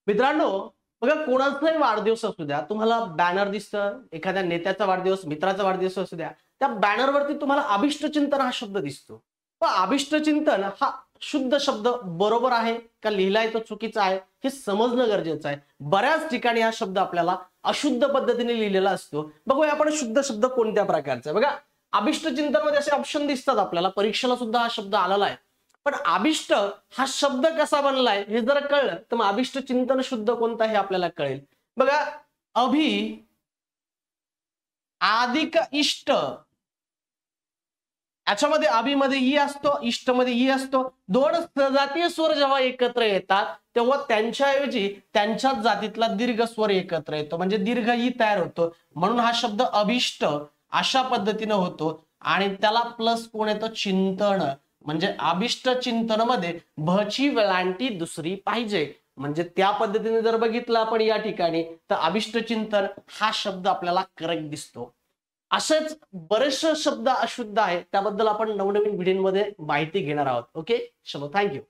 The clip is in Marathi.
मित्रांनो, बघा कोणाचाही वाढदिवस असू द्या, तुम्हाला बॅनर दिसतं, एखाद्या नेत्याचा वाढदिवस, मित्राचा वाढदिवस असू द्या, त्या बॅनरवरती तुम्हाला अभिष्टचिंतन हा शब्द दिसतो. पण अभिष्टचिंतन हा शुद्ध शब्द बरोबर आहे का लिहिलाय तो चुकीचा आहे हे समजणं गरजेचं आहे. बऱ्याच ठिकाणी हा शब्द आपल्याला अशुद्ध पद्धतीने लिहिलेला असतो. बघूया आपण शुद्ध शब्द कोणत्या प्रकारचा आहे. बघा अभिष्टचिंतन मध्ये असे ऑप्शन दिसतात आपल्याला, परीक्षेला सुद्धा हा शब्द आलेला आहे. पण अभिष्ट हा शब्द कसा बनलाय हे जर कळलं तर मग अभिष्ट चिंतन शुद्ध कोणता हे आपल्याला कळेल. बघा अभि अधिक इष्ट, याच्यामध्ये अभिमध्ये ई असतो, इष्टमध्ये ई असतो. दोन सजातीय स्वर जेव्हा एकत्र येतात तेव्हा त्यांच्याऐवजी त्यांच्याच जातीतला दीर्घ स्वर एकत्र येतो, म्हणजे दीर्घ ई तयार होतो. म्हणून हा शब्द अभिष्ट अशा पद्धतीने होतो. आणि त्याला प्लस कोण येतं, चिंतन. म्हणजे अभिष्ट चिंतन मध्ये भची वेलांटी दुसरी पाहिजे. म्हणजे त्या पद्धतीने जर बघितलं आपण या ठिकाणी तर अभिष्ट चिंतन हा शब्द आपल्याला करेक्ट दिसतो. असेच बरेचसे शब्द अशुद्ध आहेत, त्याबद्दल आपण नवनवीन व्हिडिओमध्ये माहिती घेणार आहोत. ओके, चलो थँक्यू.